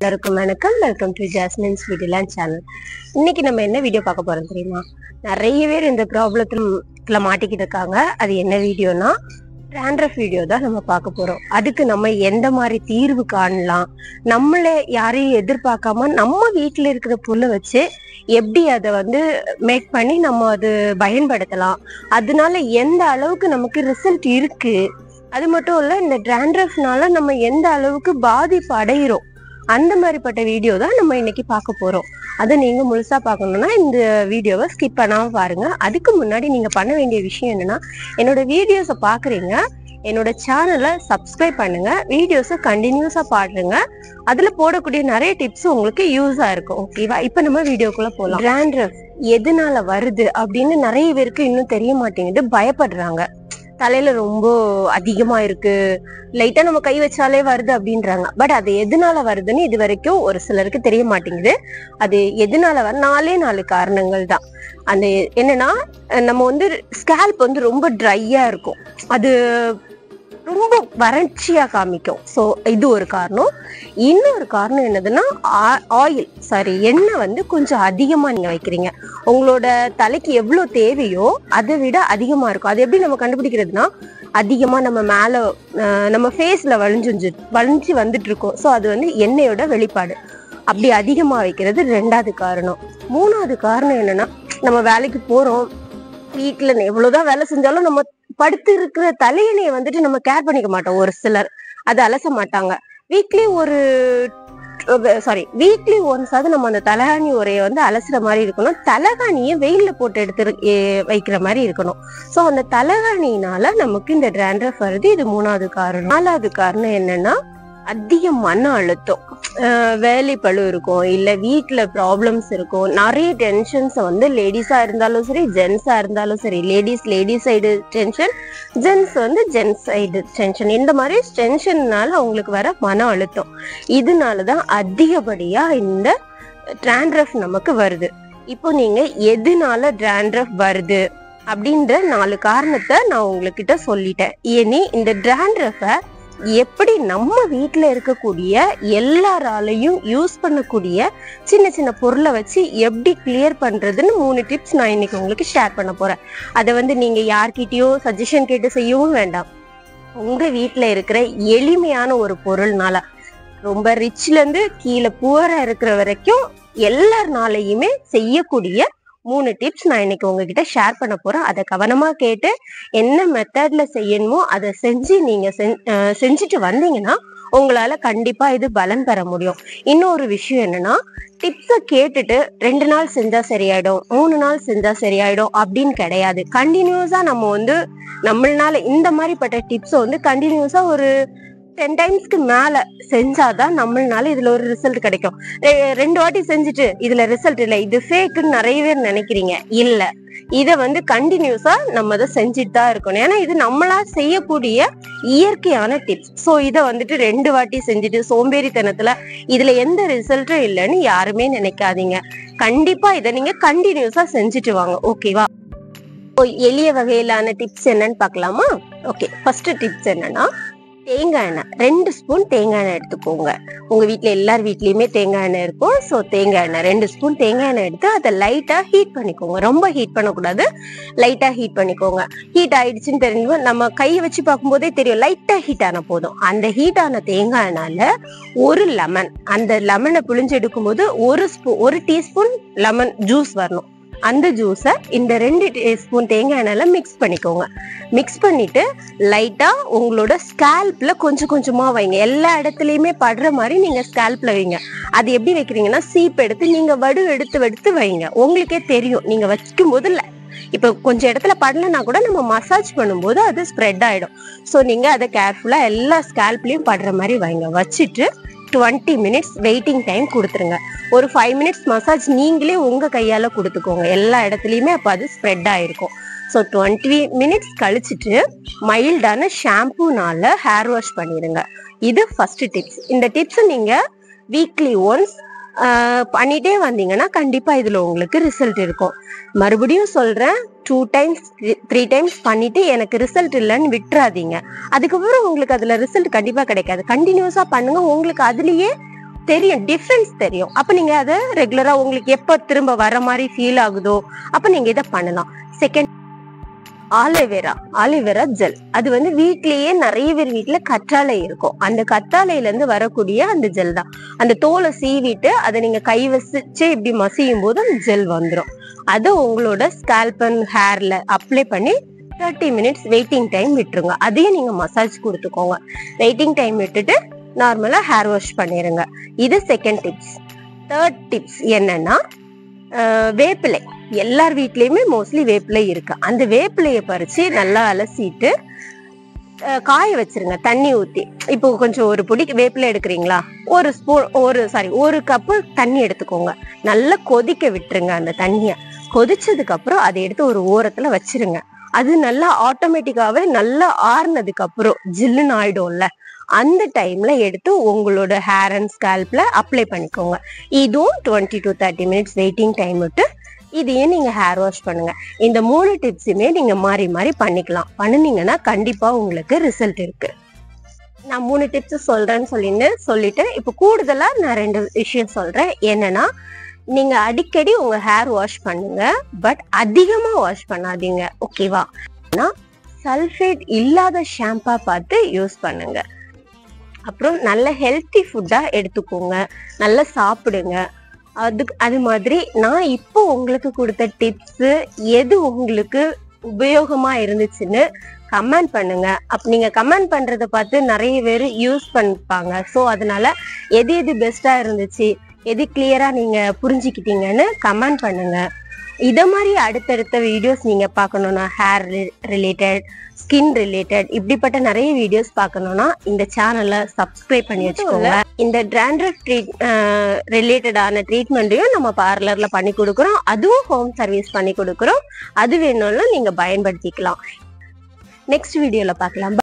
எல்லாருக்கும் வணக்கம். Welcome to ஜாஸ்மின்ஸ் வீடியோலாம் சேனல். இன்னைக்கு நம்ம என்ன வீடியோ பார்க்க போறோம் தெரியுமா? நிறைய பேர் இந்த ப்ராப்ளத்துல மாட்டிக்கிட்டு இருக்காங்க. அது என்ன வீடியோனா ட்ராண்ட்ரஃப் வீடியோ தான் நம்ம பார்க்க போறோம். அதுக்கு நம்ம எந்த மாதிரி தீர்வு காணலாம், நம்மளே யாரையும் எதிர்பார்க்காம நம்ம வீட்டுல இருக்கிற பொருளை வச்சு எப்படி அதை மேக் பண்ணி நம்ம அது பயன்படுத்தலாம், அதனால எந்த அளவுக்கு நமக்கு ரிசல்ட் இருக்கு, அது மட்டும் இல்ல இந்த ட்ராண்ட்ரஃப்னால நம்ம எந்த அளவுக்கு பாதிப்பு அடைகிறோம், அந்த மாதிரிப்பட்ட வீடியோ தான் நம்ம இன்னைக்கு பார்க்க போறோம். அதை நீங்க முழுசா பார்க்கணும்னா இந்த வீடியோவை ஸ்கிப் பண்ணாம பாருங்க. அதுக்கு முன்னாடி நீங்க பண்ண வேண்டிய விஷயம் என்னன்னா, என்னோட வீடியோஸை பாக்குறீங்க, என்னோட சேனலை சப்ஸ்கிரைப் பண்ணுங்க, வீடியோஸை கண்டினியூஸா பாடுங்க. அதுல போடக்கூடிய நிறைய டிப்ஸ் உங்களுக்கு யூஸா இருக்கும். ஓகேவா? இப்ப நம்ம வீடியோக்குள்ள போலாம். ட்ராண்ட்ரஃப் எதனால வருது அப்படின்னு நிறைய பேருக்கு இன்னும் தெரிய மாட்டேங்குது, பயப்படுறாங்க. தலையில ரொம்ப அதிகமா இருக்கு, லைட்டா நம்ம கை வச்சாலே வருது அப்படின்றாங்க. பட் அது எதனால வருதுன்னு இது வரைக்கும் ஒரு சிலருக்கு தெரிய மாட்டேங்குது. அது எதனால நாலே காரணங்கள் தான். அந்த என்னன்னா, நம்ம ஸ்கேல்ப் ரொம்ப ட்ரையா இருக்கும், அது ரொம்ப வறட்சியா காமிக்கும். ஸோ இது ஒரு காரணம். இன்னொரு காரணம் என்னதுன்னா, எண்ணெய் கொஞ்சம் அதிகமா நீங்க வைக்கிறீங்க. உங்களோட தலைக்கு எவ்வளவு தேவையோ அதை விட அதிகமா இருக்கும். அது எப்படி நம்ம கண்டுபிடிக்கிறதுனா, அதிகமா நம்ம மேல நம்ம ஃபேஸ்ல வளைஞ்சு வந்துட்டு இருக்கோம். ஸோ அது எண்ணெயோட வெளிப்பாடு. அப்படி அதிகமா வைக்கிறது ரெண்டாவது காரணம். மூணாவது காரணம் என்னன்னா, நம்ம வேலைக்கு போறோம், வீட்டுல எவ்வளவுதான் வேலை செஞ்சாலும் நம்ம படுத்து இருக்கிற தலையணையை நம்ம கேர் பண்ணிக்க மாட்டோம். ஒரு சிலர் அதை அலச மாட்டாங்க. வீக்லி ஒன்ஸ் ஆகுது நம்ம அந்த தலைகாணி உரையை அலசுற மாதிரி இருக்கணும். தலைகாணியை வெயில்ல போட்டு எடுத்து வைக்கிற மாதிரி இருக்கணும். சோ அந்த தலைகாணினால நமக்கு இந்த ட்ராண்ட்ரஃப் வருது. இது மூணாவது காரணம். நாலாவது காரணம் என்னன்னா, அதிக மன அழுத்தம், வேலை பளு இருக்கும், இல்ல வீட்டுல ப்ராப்ளம்ஸ் இருக்கும், நிறைய டென்ஷன்ஸ் லேடிஸா இருந்தாலும் சரி, ஜென்ஸா இருந்தாலும் சரி, ladies side tension, gents side tension, இந்த மாதிரி டென்ஷன்னால அவங்களுக்கு வர மன அழுத்தம், இதனாலதான் அதிகப்படியா இந்த ட்ராண்ட்ரஃப் நமக்கு வருது. இப்போ நீங்க எதனால ட்ராண்ட்ரஃப் வருது அப்படின்ற 4 காரணத்தை நான் உங்ககிட்ட சொல்லிட்டேன். இனி இந்த ட்ராண்ட்ரஃபை எப்படி நம்ம வீட்டுல இருக்கக்கூடிய எல்லாராலையும் யூஸ் பண்ணக்கூடிய சின்ன சின்ன பொருளை வச்சு எப்படி கிளியர் பண்றதுன்னு 3 டிப்ஸ் நான் இன்னைக்கு உங்களுக்கு ஷேர் பண்ண போறேன். அதை நீங்க யார்கிட்டயோ சஜஷன் கேட்டு செய்யவும் வேண்டாம். உங்க வீட்டுல இருக்கிற எளிமையான ஒரு பொருள்னால, ரொம்ப ரிச்ல இருந்து கீழே புவரா இருக்கிற வரைக்கும் எல்லாருனாலையுமே செய்யக்கூடிய 3 டிப்ஸ் நான் இன்னைக்கு உங்ககிட்ட ஷேர் பண்ண போறேன். அதை கவனமா கேட்டு என்ன மெத்தட்ல செய்யணுமோ அதை செஞ்சு நீங்க செஞ்சுட்டு வந்தீங்கன்னா உங்களால கண்டிப்பா இது பலன் பெற முடியும். இன்னொரு விஷயம் என்னன்னா, டிப்ஸை கேட்டுட்டு 2 நாள் செஞ்சா சரியாயிடும், 3 நாள் செஞ்சா சரியாயிடும் அப்படின்னு கிடையாது. கண்டினியூஸா நம்ம நம்மளால இந்த மாதிரிப்பட்ட டிப்ஸை கண்டினியூஸா ஒரு 10 டைம்ஸ்க்கு மேல செஞ்சாதான் நம்மளால இதுல ஒரு ரிசல்ட் கிடைக்கும். 2 வாட்டி செஞ்சுட்டு இதுல ரிசல்ட் இல்ல, இது ஃபேக்குன்னு நிறைய பேர் நினைக்கிறீங்க. இல்ல, இத கண்டினியூஸா நம்ம அதை செஞ்சுட்டு தான் இருக்கணும். ஏன்னா இது நம்மளா செய்யக்கூடிய இயற்கையான டிப்ஸ். சோ இத 2 வாட்டி செஞ்சுட்டு சோம்பேறித்தனத்துல இதுல எந்த ரிசல்ட்டும் இல்லைன்னு யாருமே நினைக்காதீங்க. கண்டிப்பா இதை நீங்க கண்டினியூஸா செஞ்சுட்டு வாங்க. ஓகேவா? எளிய வகையிலான டிப்ஸ் என்னன்னு பாக்கலாமா? ஓகே, ஃபர்ஸ்ட் டிப்ஸ் என்னன்னா, தேங்காய் எண்ணெய் 2 ஸ்பூன் தேங்காய் எண்ணெய் எடுத்துக்கோங்க. உங்க வீட்டுல எல்லார் வீட்லயுமே தேங்காய் எண்ணெய் இருக்கும். ஸோ தேங்காய் எண்ணெய் 2 ஸ்பூன் தேங்காய் எண்ணெய் எடுத்து அதை லைட்டா ஹீட் பண்ணிக்கோங்க. ரொம்ப ஹீட் பண்ணக்கூடாது, லைட்டா ஹீட் பண்ணிக்கோங்க. ஹீட் ஆயிடுச்சுன்னு தெரிஞ்சு நம்ம கையை வச்சு பார்க்கும்போதே தெரியும், லைட்டா ஹீட் ஆன போதும். அந்த ஹீட் ஆன தேங்காய் எண்ணெயில ஒரு லெமன், அந்த லெமனை புழிஞ்சு எடுக்கும் போது 1 டீஸ்பூன் லெமன் ஜூஸ் வரணும். அந்த ஜூஸை இந்த 2 டீஸ்பூன் தேங்காய் எண்ணெயில மிக்ஸ் பண்ணிக்கோங்க. மிக்ஸ் பண்ணிட்டு லைட்டா உங்களோட ஸ்கேல்ப்ல கொஞ்சம் கொஞ்சமா வைங்க. எல்லா இடத்துலயுமே படுற மாதிரி நீங்க ஸ்கேல்ப்ல வைங்க. அது எப்படி வைக்கிறீங்கன்னா, சீப் எடுத்து நீங்க எடுத்து வைங்க. உங்களுக்கே தெரியும் நீங்க வைக்கும் போது இப்ப கொஞ்சம் இடத்துல படலன்னா கூட நம்ம மசாஜ் பண்ணும்போது அது ஸ்ப்ரெட் ஆயிடும். ஸோ நீங்க அதை கேர்ஃபுல்லா எல்லா ஸ்கேல்ப்லயும் படுற மாதிரி வைங்க. வச்சுட்டு 20 மினிட்ஸ் வெயிட்டிங் டைம் கொடுத்துருங்க. ஒரு 5 மினிட்ஸ் மசாஜ் நீங்களே உங்க கையால கொடுத்துக்கோங்க எல்லா இடத்துலயுமே, அப்ப அது ஸ்ப்ரெட் ஆயிருக்கும். ஸோ 20 மினிட்ஸ் கழிச்சுட்டு மைல்டான ஷாம்பூனால ஹேர் வாஷ் பண்ணிடுங்க. இது ஃபர்ஸ்ட் டிப்ஸ். இந்த டிப்ஸ் நீங்க வீக்லி ஒன்ஸ் பண்ணிட்டே வந்தீங்கன்னா கண்டிப்பா இதுல உங்களுக்கு ரிசல்ட் இருக்கும். மறுபடியும் சொல்றேன், 2 டைம்ஸ் 3 டைம்ஸ் பண்ணிட்டு எனக்கு ரிசல்ட் இல்லைன்னு விட்டுறாதீங்க. அதுக்கப்புறம் உங்களுக்கு அதுல ரிசல்ட் கண்டிப்பா கிடைக்காது. கண்டினியூஸா பண்ணுங்க, உங்களுக்கு அதுலயே தெரியும், டிஃபரன்ஸ் தெரியும். அப்ப நீங்க அதை ரெகுலரா உங்களுக்கு எப்ப திரும்ப வர மாதிரி ஃபீல் ஆகுதோ அப்ப நீங்க இதை பண்ணலாம். Second, aloe vera gel. அது வந்து வீட்லயே நிறைய பேர் வீட்டுல கற்றாழை இருக்கும். அந்த கற்றாழையில இருந்து வரக்கூடிய அந்த ஜெல் தான். அந்த தோலை சீவிட்டு அதை நீங்க கை வச்சு இப்படி மசியும் போது அந்த ஜெல் வந்துடும். அதை உங்களோட ஸ்கால்ப் அண்ட் ஹேர்ல அப்ளை பண்ணி 30 minutes வெயிட்டிங் டைம் விட்டுருங்க. அதையும் நீங்க மசாஜ் கொடுத்துக்கோங்க. வெயிட்டிங் டைம் விட்டுட்டு நார்மலா ஹேர் வாஷ் பண்ணிருங்க. இது செகண்ட் டிப்ஸ். தேர்ட் டிப்ஸ் என்னன்னா, வேப்பிலை. எல்லார் வீட்லயுமே மோஸ்ட்லி வேப்பிலை இருக்கு. அந்த வேப்பிலையை பறிச்சு நல்லா அலசிட்டு காய வச்சிருங்க தண்ணி ஊத்தி. இப்போ கொஞ்சம் ஒரு பொடி வேப்பிலை எடுக்கிறீங்களா, ஒரு கப்பு தண்ணி எடுத்துக்கோங்க. நல்லா கொதிக்க விட்டுருங்க. அந்த தண்ணிய கொதிச்சதுக்கு அப்புறம் அதை எடுத்து ஒரு ஓரத்துல வச்சிருங்க. அது நல்லா ஆட்டோமேட்டிக்காவே நல்லா ஆறுனதுக்கு அப்புறம் ஜில்லுன்னு ஆயிடும்ல, அந்த டைம்ல எடுத்து உங்களோட ஹேர் அண்ட் ஸ்கால்ப்ல அப்ளை பண்ணிக்கோங்க. இதுவும் 20 to 30 minutes வெயிட்டிங் டைம் விட்டு இதையும் நீங்க ஹேர் வாஷ் பண்ணுங்க. இந்த 3 டிப்ஸுமே நீங்க மாறி மாறி பண்ணிக்கலாம். பண்ணினீங்கன்னா கண்டிப்பா உங்களுக்கு ரிசல்ட் இருக்கு. நான் 3 டிப்ஸ் சொல்றேன்னு சொல்லிட்டு இப்போ கூடுதலா நான் 2 விஷயம் சொல்றேன். என்னன்னா, நீங்க அடிக்கடி உங்க ஹேர் வாஷ் பண்ணுங்க, பட் அதிகமா வாஷ் பண்ணாதீங்க. ஓகேவா? சல்ஃபேட் இல்லாத ஷாம்பா பார்த்து யூஸ் பண்ணுங்க. அப்புறம் நல்ல ஹெல்த்தி ஃபுட்டா எடுத்துக்கோங்க, நல்லா சாப்பிடுங்க. அது மாதிரி நான் இப்போ உங்களுக்கு கொடுத்த டிப்ஸ் எது உங்களுக்கு உபயோகமா இருந்துச்சுன்னு கமெண்ட் பண்ணுங்க. நீங்க கமெண்ட் பண்றதை பார்த்து நிறைய பேர் யூஸ் பண்ணிப்பாங்க. ஸோ அதனால எது பெஸ்டா இருந்துச்சு, எது கிளியரா நீங்க புரிஞ்சுக்கிட்டீங்கன்னு கமெண்ட் பண்ணுங்க. இத மாதிரி அடுத்தடுத்த வீடியோஸ் நீங்க பார்க்கணும்னா, ஹேர் ரிலேட்டட், ஸ்கின் ரிலேட்டட், இப்படிப்பட்ட நிறைய வீடியோஸ் பார்க்கணும்னா இந்த சேனலை சப்ஸ்கிரைப் பண்ணி வச்சுக்கோங்க. இந்த டேண்ட்ரஃப் ரிலேட்டடான ட்ரீட்மெண்ட்டையும் நம்ம பார்லர்ல பண்ணி கொடுக்குறோம். அதுவும் ஹோம் சர்வீஸ் பண்ணி கொடுக்குறோம். அது வேணும்னா நீங்க பயன்படுத்திக்கலாம். நெக்ஸ்ட் வீடியோல பார்க்கலாம்.